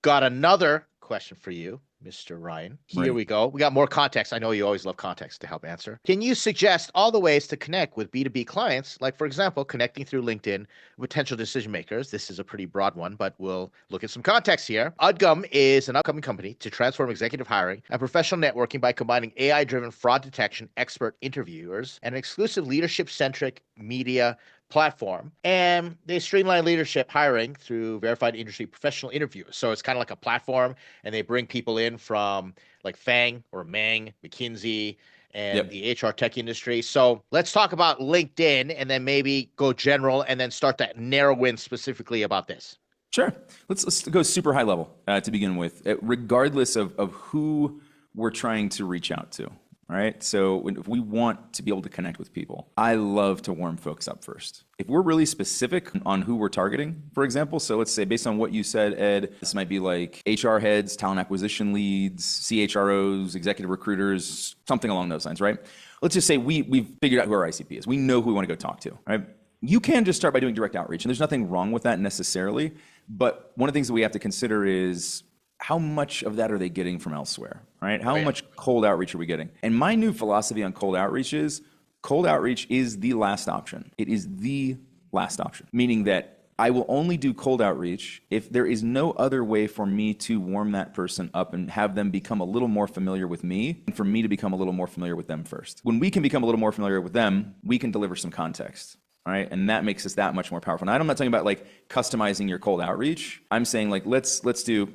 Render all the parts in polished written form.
Got another question for you, Mr. Ryan. Here we go. We got more context. I know you always love context to help answer. Can you suggest all the ways to connect with B2B clients? Like, for example, connecting through LinkedIn with potential decision makers. This is a pretty broad one, but we'll look at some context here. Udgum is an upcoming company to transform executive hiring and professional networking by combining AI-driven fraud detection, expert interviewers, and an exclusive leadership-centric media platform, and they streamline leadership hiring through verified industry professional interviews. So it's kind of like a platform, and they bring people in from like Fang or Mang, McKinsey, and the HR tech industry. So let's talk about LinkedIn, and then maybe go general, and then start to narrow in specifically about this. Sure. Let's go super high level to begin with, regardless of who we're trying to reach out to. All right. So if we want to be able to connect with people, I love to warm folks up first. If we're really specific on who we're targeting, for example, so let's say based on what you said, Ed, this might be like HR heads, talent acquisition leads, CHROs, executive recruiters, something along those lines, right? Let's just say we've figured out who our ICP is. We know who we want to go talk to, right? You can just start by doing direct outreach, and there's nothing wrong with that necessarily. But one of the things that we have to consider is how much of that are they getting from elsewhere, right? How much cold outreach are we getting? And my new philosophy on cold outreach is the last option. It is the last option, meaning that I will only do cold outreach if there is no other way for me to warm that person up and have them become a little more familiar with me, and for me to become a little more familiar with them first. When we can become a little more familiar with them, we can deliver some context. All right, and that makes us that much more powerful. Now, I'm not talking about like customizing your cold outreach. I'm saying like let's do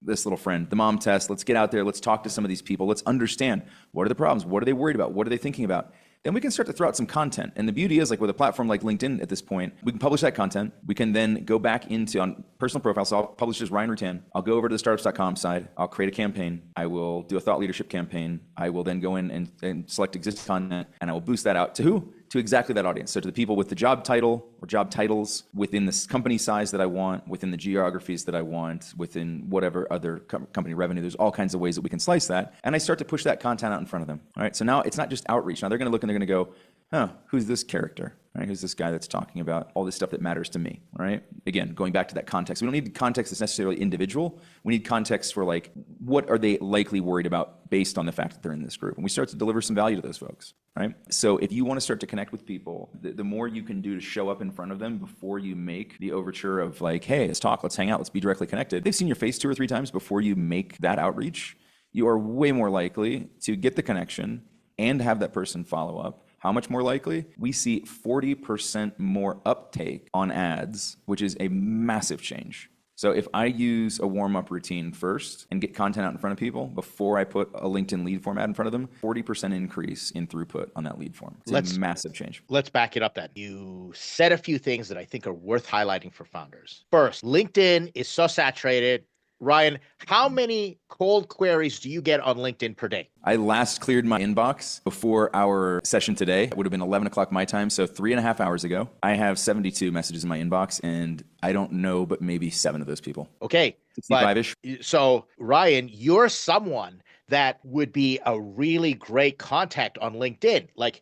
this little friend, the mom test. Let's get out there. Let's talk to some of these people. Let's understand what are the problems. What are they worried about? What are they thinking about? Then we can start to throw out some content. And the beauty is, like with a platform like LinkedIn at this point, we can publish that content. We can then go back into on personal profiles. So I'll publish as Ryan Rutan. I'll go over to the Startups.com side. I'll create a campaign. I will do a thought leadership campaign. I will then go in and select existing content, and I will boost that out to who? To exactly that audience. So to the people with the job title or job titles within the company size that I want, within the geographies that I want, within whatever other company revenue. There's all kinds of ways that we can slice that. And I start to push that content out in front of them. All right. So now it's not just outreach. Now they're going to look and they're going to go, oh, who's this character? Right? Who's this guy that's talking about all this stuff that matters to me? All right. Again, going back to that context, we don't need context that's necessarily individual. We need context for like, what are they likely worried about based on the fact that they're in this group? And we start to deliver some value to those folks. Right. So if you want to start to connect with people, the more you can do to show up in front of them before you make the overture of like, hey, let's talk, let's hang out, let's be directly connected. They've seen your face 2 or 3 times before you make that outreach. You are way more likely to get the connection and have that person follow up. How much more likely? We see 40% more uptake on ads, which is a massive change. So if I use a warm-up routine first and get content out in front of people before I put a LinkedIn lead form ad in front of them, 40% increase in throughput on that lead form. It's a massive change. Let's back it up then. You said a few things that I think are worth highlighting for founders. First, LinkedIn is so saturated. Ryan, how many cold queries do you get on LinkedIn per day? I last cleared my inbox before our session today. It would have been 11 o'clock my time, so 3.5 hours ago. I have 72 messages in my inbox, and I don't know but maybe 7 of those people. Okay. 65-ish. So, Ryan, you're someone that would be a really great contact on LinkedIn. Like,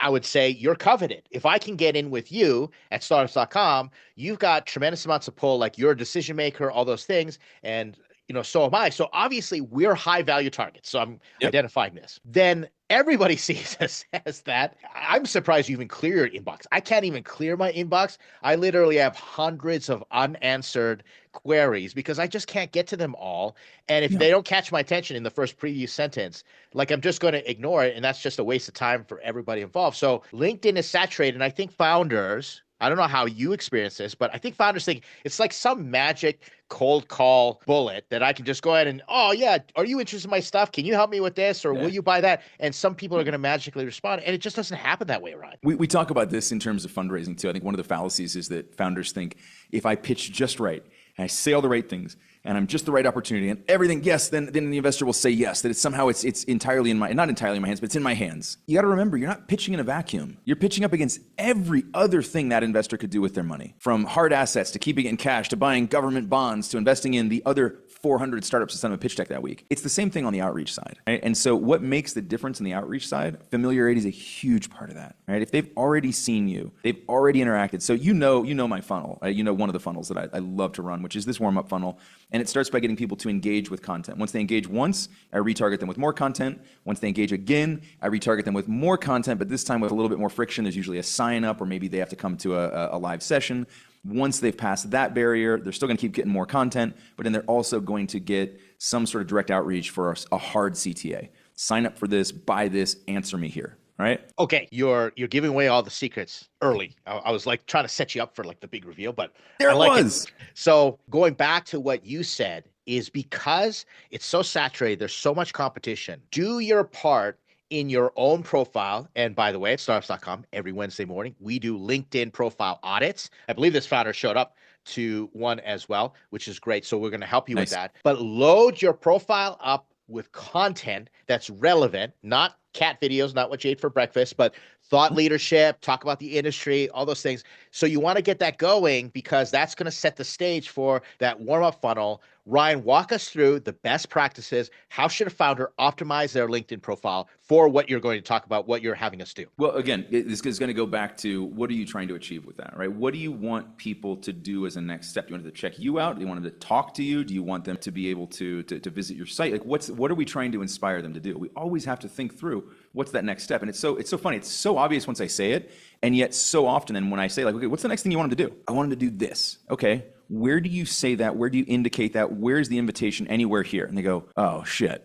I would say you're coveted. If I can get in with you at Startups.com, you've got tremendous amounts of pull, like you're a decision maker, all those things. And, so am I. So obviously we're high value targets. So I'm identifying this. Then everybody sees us as that. I'm surprised you even clear your inbox. I can't even clear my inbox. I literally have hundreds of unanswered queries because I just can't get to them all. And if they don't catch my attention in the first preview sentence, like I'm just going to ignore it. And that's just a waste of time for everybody involved. So LinkedIn is saturated. And I think founders, I don't know how you experience this, but I think founders think it's like some magic cold call bullet that I can just go ahead and, oh yeah, are you interested in my stuff? Can you help me with this? Or will you buy that? And some people are going to magically respond. And it just doesn't happen that way, Ryan. We talk about this in terms of fundraising too. I think one of the fallacies is that founders think if I pitch just right and I say all the right things and I'm just the right opportunity and everything, yes, then the investor will say yes, that it's somehow it's entirely not entirely in my hands, but it's in my hands. You got to remember, you're not pitching in a vacuum. You're pitching up against every other thing that investor could do with their money, from hard assets to keeping it in cash to buying government bonds to investing in the other 400 startups that sent them a pitch deck that week. It's the same thing on the outreach side, right? And so what makes the difference in the outreach side? Familiarity is a huge part of that, right? If they've already seen you, they've already interacted. So you know my funnel, right? You know one of the funnels that I love to run, which is this warm-up funnel. And it starts by getting people to engage with content. Once they engage once, I retarget them with more content. Once they engage again, I retarget them with more content, but this time with a little bit more friction. There's usually a sign up, or maybe they have to come to a live session. Once they've passed that barrier, they're still going to keep getting more content, but then they're also going to get some sort of direct outreach for a hard CTA. Sign up for this, buy this, answer me here. Right? Okay, you're giving away all the secrets early. I was like trying to set you up for like the big reveal, but there I like it was. So going back to what you said is because it's so saturated, there's so much competition. Do your part in your own profile. And by the way, at Startups.com, every Wednesday morning, we do LinkedIn profile audits. I believe this founder showed up to one as well, which is great. So we're going to help you with that. But load your profile up with content that's relevant, not cat videos, not what you ate for breakfast, but thought leadership, talk about the industry, all those things. So you want to get that going because that's going to set the stage for that warm-up funnel. Ryan, walk us through the best practices. How should a founder optimize their LinkedIn profile for what you're going to talk about, what you're having us do? Well, again, this is going to go back to what are you trying to achieve with that, right? What do you want people to do as a next step? Do you want them to check you out? Do you want them to talk to you? Do you want them to be able to visit your site? Like what are we trying to inspire them to do? We always have to think through what's that next step. And it's so funny. It's so obvious once I say it, and yet so often, and when I say like, okay, what's the next thing you want them to do? I want them to do this. Okay. Where do you say that? Where do you indicate that? Where's the invitation? Anywhere here? And they go, oh shit.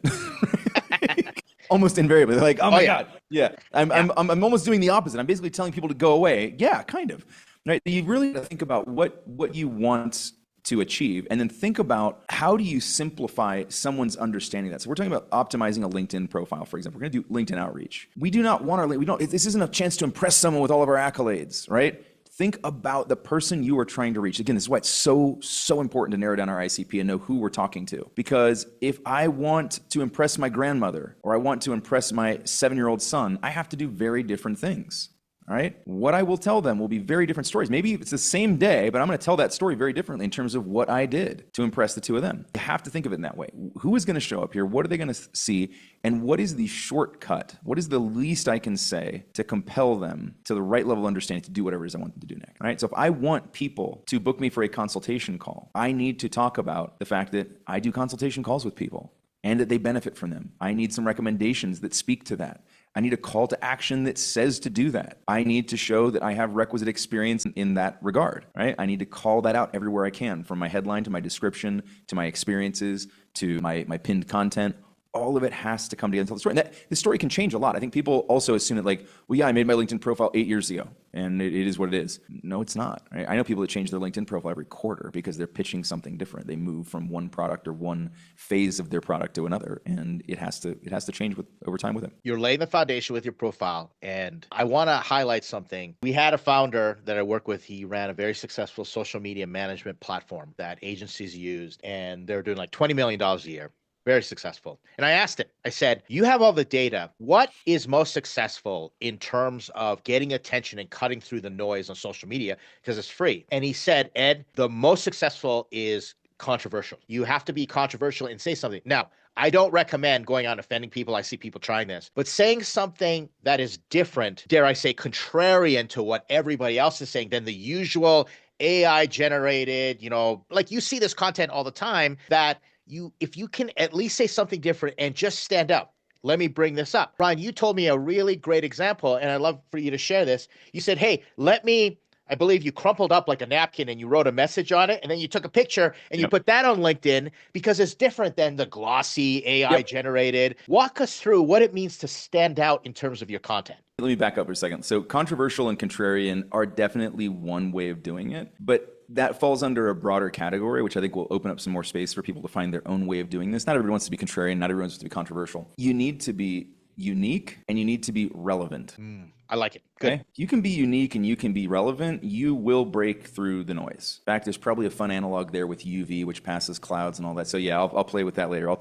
Almost invariably, they're like, oh my God. Yeah. I'm almost doing the opposite. I'm basically telling people to go away. Yeah, kind of. Right. You really have to think about what you want to achieve, and then think about how do you simplify someone's understanding that. So we're talking about optimizing a LinkedIn profile, for example. We're going to do LinkedIn outreach. We do not want this isn't a chance to impress someone with all of our accolades, right? Think about the person you are trying to reach. Again, this is why it's so important to narrow down our ICP and know who we're talking to. Because if I want to impress my grandmother or I want to impress my 7-year-old son, I have to do very different things. All right. What I will tell them will be very different stories. Maybe it's the same day, but I'm going to tell that story very differently in terms of what I did to impress the two of them. You have to think of it in that way. Who is going to show up here? What are they going to see? And what is the shortcut? What is the least I can say to compel them to the right level of understanding to do whatever it is I want them to do next? All right. So if I want people to book me for a consultation call, I need to talk about the fact that I do consultation calls with people and that they benefit from them. I need some recommendations that speak to that. I need a call to action that says to do that. I need to show that I have requisite experience in that regard, right? I need to call that out everywhere I can, from my headline to my description, to my experiences, to my pinned content. All of it has to come together and tell the story. And the story can change a lot. I think people also assume that like, well, yeah, I made my LinkedIn profile 8 years ago, and it is what it is. No, it's not. Right? I know people that change their LinkedIn profile every quarter because they're pitching something different. They move from one product or one phase of their product to another, and it has to change over time with it. You're laying the foundation with your profile, and I want to highlight something. We had a founder that I work with. He ran a very successful social media management platform that agencies used, and they're doing like $20 million a year. Very successful. And I asked him, I said, you have all the data. What is most successful in terms of getting attention and cutting through the noise on social media? Because it's free. And he said, Ed, the most successful is controversial. You have to be controversial and say something. Now, I don't recommend going on offending people. I see people trying this, but saying something that is different, dare I say, contrarian to what everybody else is saying than the usual AI generated, like you see this content all the time that if you can at least say something different and just stand up. Let me bring this up. Brian, you told me a really great example, and I'd love for you to share this. You said, hey, I believe you crumpled up like a napkin and you wrote a message on it, and then you took a picture and you put that on LinkedIn because it's different than the glossy AI generated. Walk us through what it means to stand out in terms of your content. Let me back up for a second. So controversial and contrarian are definitely one way of doing it, but that falls under a broader category, which I think will open up some more space for people to find their own way of doing this. Not everyone wants to be contrarian. Not everyone wants to be controversial. You need to be unique and you need to be relevant. I like it. Good. Okay? You can be unique and you can be relevant. You will break through the noise. In fact, there's probably a fun analog there with UV, which passes clouds and all that. So yeah, I'll play with that later.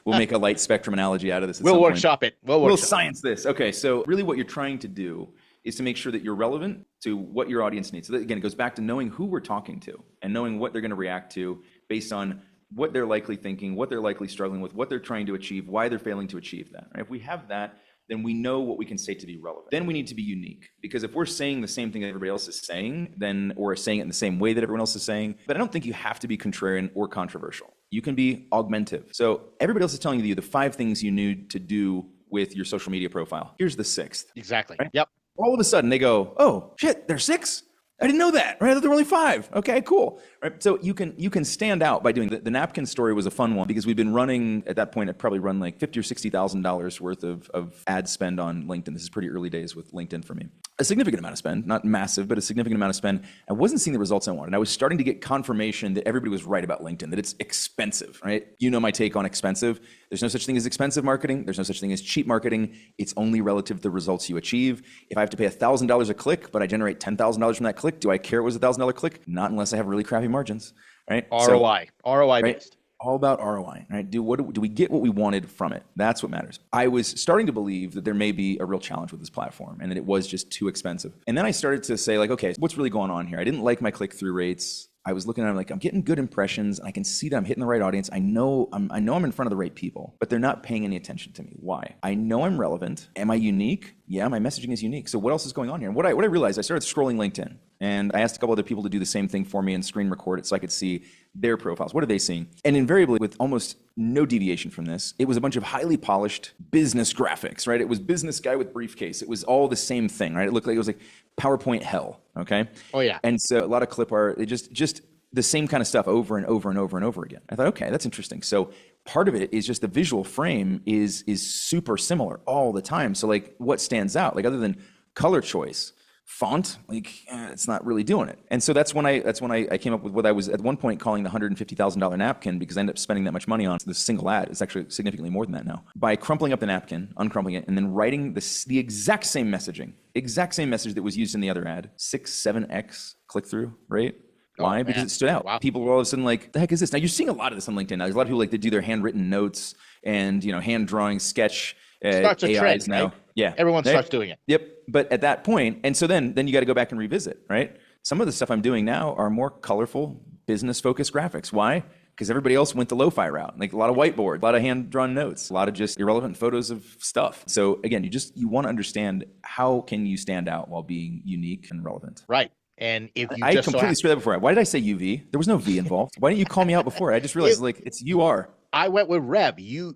We'll make a light spectrum analogy out of this. We'll workshop it. We'll science this. Okay, so really what you're trying to do is to make sure that you're relevant to what your audience needs. So that, again, it goes back to knowing who we're talking to and knowing what they're going to react to based on what they're likely thinking, what they're likely struggling with, what they're trying to achieve, why they're failing to achieve that. Right? If we have that, then we know what we can say to be relevant. Then we need to be unique, because if we're saying the same thing that everybody else is saying, then or saying it in the same way that everyone else is saying, but I don't think you have to be contrarian or controversial. You can be augmentative. So everybody else is telling you the 5 things you need to do with your social media profile. Here's the 6th. Exactly. Right? Yep. All of a sudden they go, oh shit, there's 6? I didn't know that, right? I thought there were only 5. Okay, cool. Right? So you can stand out by doing the napkin story was a fun one, because we've been running at that point, I'd probably run like $50,000 or $60,000 worth of ad spend on LinkedIn. This is pretty early days with LinkedIn for me. A significant amount of spend, not massive, but a significant amount of spend. I wasn't seeing the results I wanted. I was starting to get confirmation that everybody was right about LinkedIn, that it's expensive, right? You know my take on expensive. There's no such thing as expensive marketing. There's no such thing as cheap marketing. It's only relative to the results you achieve. If I have to pay $1,000 a click, but I generate $10,000 from that click, do I care it was a $1,000 click? Not unless I have really crappy margins, right? ROI Right? based. All about ROI, right? Do we get what we wanted from it? That's what matters. I was starting to believe that there may be a real challenge with this platform and that it was just too expensive. And then I started to say, like, okay, what's really going on here? I didn't like my click-through rates. I was looking at them like, I'm getting good impressions. I can see that I'm hitting the right audience. I know I'm in front of the right people, but they're not paying any attention to me. Why? I know I'm relevant. Am I unique? Yeah, my messaging is unique. So what else is going on here? And what I realized, I started scrolling LinkedIn, and I asked a couple other people to do the same thing for me and screen record it so I could see their profiles. What are they seeing? And invariably, with almost no deviation from this, it was a bunch of highly polished business graphics, right? It was business guy with briefcase. It was all the same thing, right? It looked like it was like PowerPoint hell, okay? Oh, yeah. And so a lot of clip art, it just the same kind of stuff over and over and over and over again. I thought, okay, that's interesting. So part of it is just the visual frame is super similar all the time. So like what stands out? Like other than color choice, font, like it's not really doing it. And so that's when I came up with what I was at one point calling the $150,000 napkin, because I ended up spending that much money on this single ad. It's actually significantly more than that now. By crumpling up the napkin, uncrumpling it, and then writing the exact same message that was used in the other ad, 6-7x click-through rate. Why? Oh, because it stood out. Wow. People were all of a sudden like, the heck is this? Now you're seeing a lot of this on LinkedIn now. There's a lot of people like that do their handwritten notes and hand drawing sketch starts a AIs trend now. right? Yeah. Everyone right? starts doing it. Yep. But at that point, and so then you got to go back and revisit, right? Some of the stuff I'm doing now are more colorful, business-focused graphics. Why? Because everybody else went the lo-fi route, like a lot of whiteboard, a lot of hand-drawn notes, a lot of just irrelevant photos of stuff. So again, you want to understand how can you stand out while being unique and relevant. Right. And if you I completely screwed that before. Why did I say UV? There was no V involved. Why didn't you call me out before? I just realized it's UR. I went with Rev. You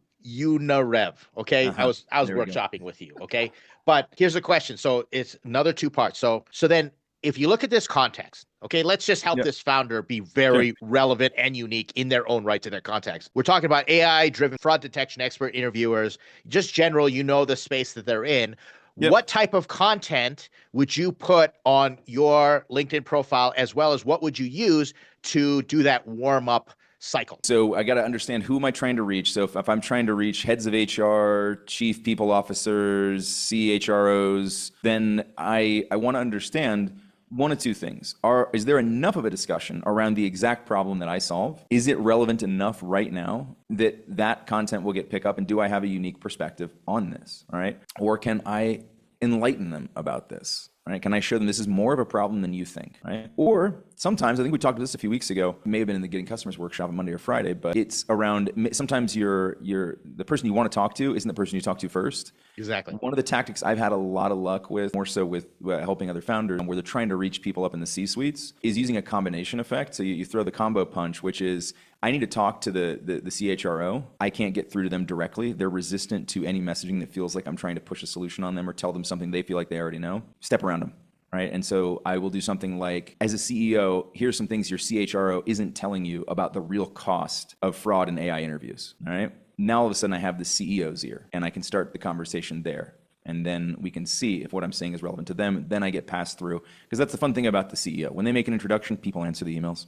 know Rev. Okay. I was workshopping with you. Okay. But here's the question. So it's another 2 parts. So then if you look at this context, okay, let's just help this founder be very relevant and unique in their own right to their context. We're talking about AI-driven fraud detection expert interviewers, just general, the space that they're in. Yep. What type of content would you put on your LinkedIn profile, as well as what would you use to do that warm-up cycle? So I got to understand, who am I trying to reach? So if I'm trying to reach heads of HR, chief people officers, CHROs, then I want to understand one of 2 things. Is there enough of a discussion around the exact problem that I solve? Is it relevant enough right now that content will get picked up? And do I have a unique perspective on this? All right. Or can I enlighten them about this? Right? Can I show them this is more of a problem than you think? Right? Or sometimes, I think we talked about this a few weeks ago, it may have been in the Getting Customers workshop on Monday or Friday, but it's around, sometimes the person you want to talk to isn't the person you talk to first. Exactly. One of the tactics I've had a lot of luck with, more so with helping other founders, where they're trying to reach people up in the C-suites, is using a combination effect. So you throw the combo punch, which is, I need to talk to the CHRO. I can't get through to them directly. They're resistant to any messaging that feels like I'm trying to push a solution on them or tell them something they feel like they already know. Step around them, right? And so I will do something like, as a CEO, here's some things your CHRO isn't telling you about the real cost of fraud in AI interviews, all right? Now all of a sudden I have the CEO's ear, and I can start the conversation there. And then we can see if what I'm saying is relevant to them. Then I get passed through. Because that's the fun thing about the CEO. When they make an introduction, people answer the emails.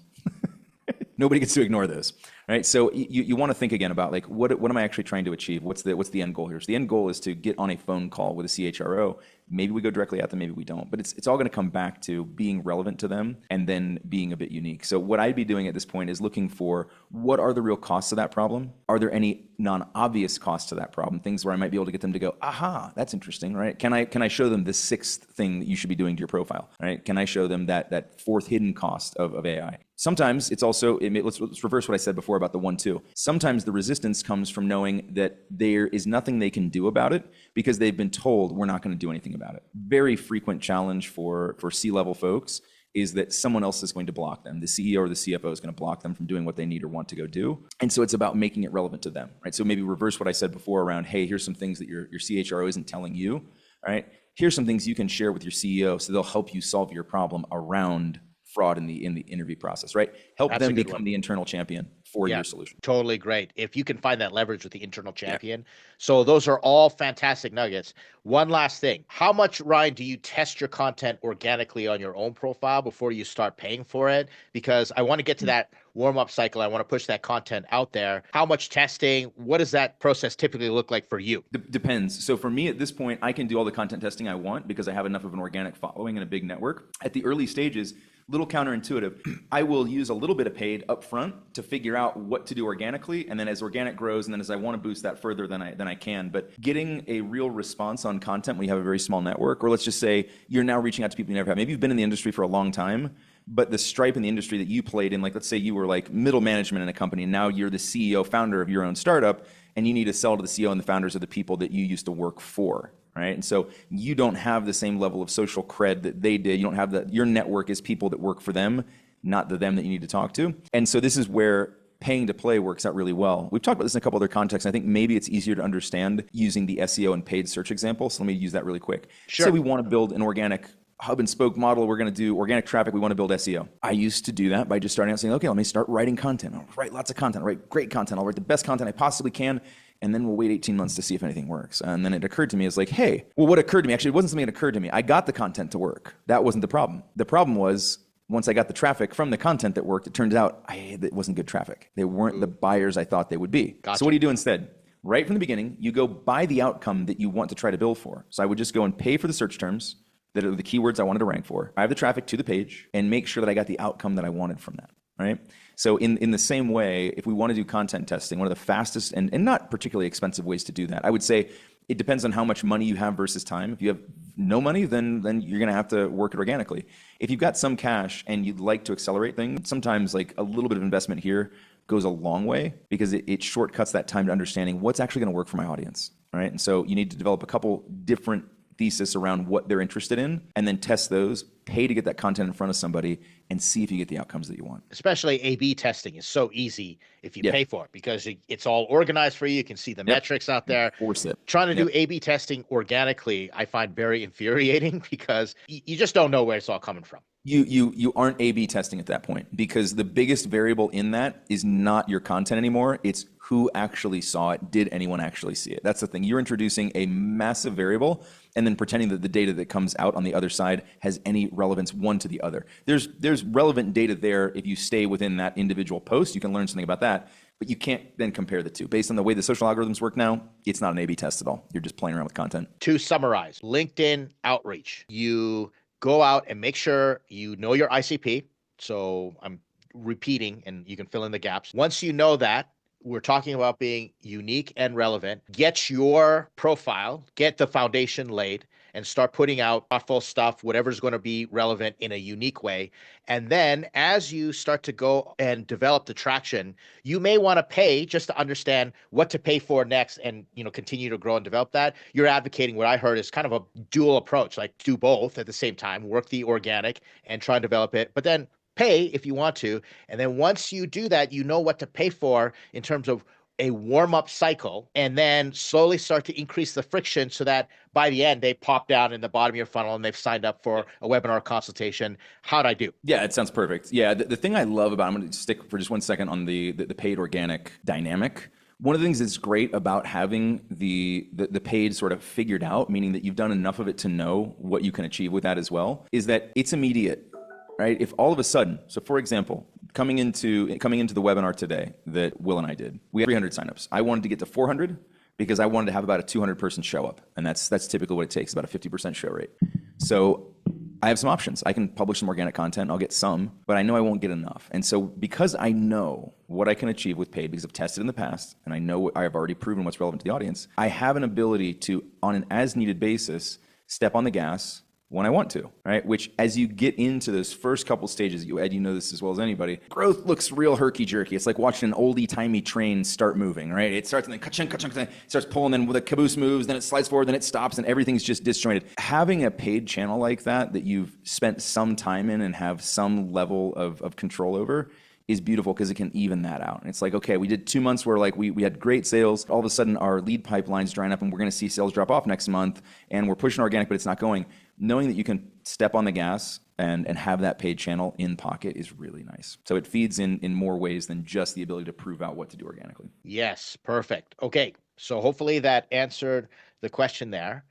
Nobody gets to ignore those, right? So you want to think again about, like, what am I actually trying to achieve? What's the end goal here? So the end goal is to get on a phone call with a CHRO. Maybe we go directly at them, maybe we don't. But it's all going to come back to being relevant to them and then being a bit unique. So what I'd be doing at this point is looking for, what are the real costs of that problem? Are there any non-obvious costs to that problem? Things where I might be able to get them to go, aha, that's interesting, right? Can I show them the 6th thing that you should be doing to your profile, right? Can I show them that 4th hidden cost of AI? Sometimes it's also, let's reverse what I said before about the 1-2. Sometimes the resistance comes from knowing that there is nothing they can do about it because they've been told we're not going to do anything about it. Very frequent challenge for C-level folks is that someone else is going to block them. The CEO or the CFO is going to block them from doing what they need or want to go do. And so it's about making it relevant to them, right? So maybe reverse what I said before around, hey, here's some things that your CHRO isn't telling you, right? Here's some things you can share with your CEO so they'll help you solve your problem around fraud in the interview process, right? Help them become the internal champion for your solution. Totally great. If you can find that leverage with the internal champion. So those are all fantastic nuggets. One last thing. How much, Ryan, do you test your content organically on your own profile before you start paying for it? Because I want to get to that warm-up cycle. I want to push that content out there. How much testing? What does that process typically look like for you? Depends. So for me at this point, I can do all the content testing I want because I have enough of an organic following and a big network. At the early stages, little counterintuitive, I will use a little bit of paid upfront to figure out what to do organically, and then as organic grows, and then as I want to boost that further, then I can. But getting a real response on content when you have a very small network, or let's just say you're now reaching out to people you never have. Maybe you've been in the industry for a long time, but the stripe in the industry that you played in, like let's say you were like middle management in a company, and now you're the CEO, founder of your own startup, and you need to sell to the CEO and the founders of the people that you used to work for. Right. And so you don't have the same level of social cred that they did. You don't have your network is people that work for them, not the them that you need to talk to. And so this is where paying to play works out really well. We've talked about this in a couple other contexts. I think maybe it's easier to understand using the SEO and paid search example. So let me use that really quick. Sure. Say we want to build an organic hub and spoke model. We're going to do organic traffic. We want to build SEO. I used to do that by just starting out saying, okay, let me start writing content. I'll write lots of content. I'll write great content. I'll write the best content I possibly can. And then we'll wait 18 months to see if anything works. And then it occurred to me, it's like, hey, well, what occurred to me, actually, it wasn't something that occurred to me. I got the content to work. That wasn't the problem. The problem was once I got the traffic from the content that worked, it turns out it wasn't good traffic. They weren't the buyers I thought they would be. Gotcha. So what do you do instead? Right from the beginning, you go buy the outcome that you want to try to build for. So I would just go and pay for the search terms that are the keywords I wanted to rank for. I have the traffic to the page and make sure that I got the outcome that I wanted from that. Right? So in the same way, if we want to do content testing, one of the fastest and not particularly expensive ways to do that, I would say it depends on how much money you have versus time. If you have no money, then you're going to have to work it organically. If you've got some cash and you'd like to accelerate things, sometimes like a little bit of investment here goes a long way because it shortcuts that time to understanding what's actually going to work for my audience. Right? And so you need to develop a couple different thesis around what they're interested in and then test those, pay to get that content in front of somebody and see if you get the outcomes that you want. Especially A/B testing is so easy if you pay for it because it's all organized for you. You can see the metrics out there. Force it. Trying to do A/B testing organically, I find very infuriating because you just don't know where it's all coming from. You aren't A/B testing at that point because the biggest variable in that is not your content anymore. It's who actually saw it. Did anyone actually see it? That's the thing. You're introducing a massive variable and then pretending that the data that comes out on the other side has any relevance one to the other. There's relevant data there. If you stay within that individual post, you can learn something about that, but you can't then compare the two. Based on the way the social algorithms work now, it's not an A/B test at all. You're just playing around with content. To summarize, LinkedIn outreach. You go out and make sure you know your ICP. So I'm repeating and you can fill in the gaps. Once you know that, we're talking about being unique and relevant. Get your profile, get the foundation laid, and start putting out thoughtful stuff, whatever's going to be relevant in a unique way. And then as you start to go and develop the traction, you may want to pay just to understand what to pay for next and continue to grow and develop that. You're advocating what I heard is kind of a dual approach, like do both at the same time, work the organic and try and develop it, but then pay if you want to. And then once you do that, you know what to pay for in terms of a warm-up cycle, and then slowly start to increase the friction so that by the end, they pop down in the bottom of your funnel and they've signed up for a webinar consultation. How'd I do? Yeah, it sounds perfect. Yeah, the thing I love about, I'm going to stick for just 1 second on the paid organic dynamic. One of the things that's great about having the paid sort of figured out, meaning that you've done enough of it to know what you can achieve with that as well, is that it's immediate. Right? If all of a sudden, so for example, coming into the webinar today that Will and I did, we had 300 signups. I wanted to get to 400 because I wanted to have about a 200 person show up. And that's typically what it takes, about a 50% show rate. So I have some options. I can publish some organic content. I'll get some, but I know I won't get enough. And so because I know what I can achieve with paid because I've tested in the past and I know I've already proven what's relevant to the audience, I have an ability to, on an as needed basis, step on the gas, when I want to, right? Which as you get into those first couple stages, Ed, you know this as well as anybody, growth looks real herky-jerky. It's like watching an oldie-timey train start moving, right? It starts and then ka-chunk, ka-chunk, it starts pulling, then the caboose moves, then it slides forward, then it stops, and everything's just disjointed. Having a paid channel like that you've spent some time in and have some level of control over is beautiful because it can even that out. And it's like, okay, we did 2 months where like we had great sales. All of a sudden our lead pipeline's drying up and we're going to see sales drop off next month and we're pushing organic, but it's not going. Knowing that you can step on the gas and have that paid channel in pocket is really nice. So it feeds in more ways than just the ability to prove out what to do organically. Yes, perfect. Okay, so hopefully that answered the question there.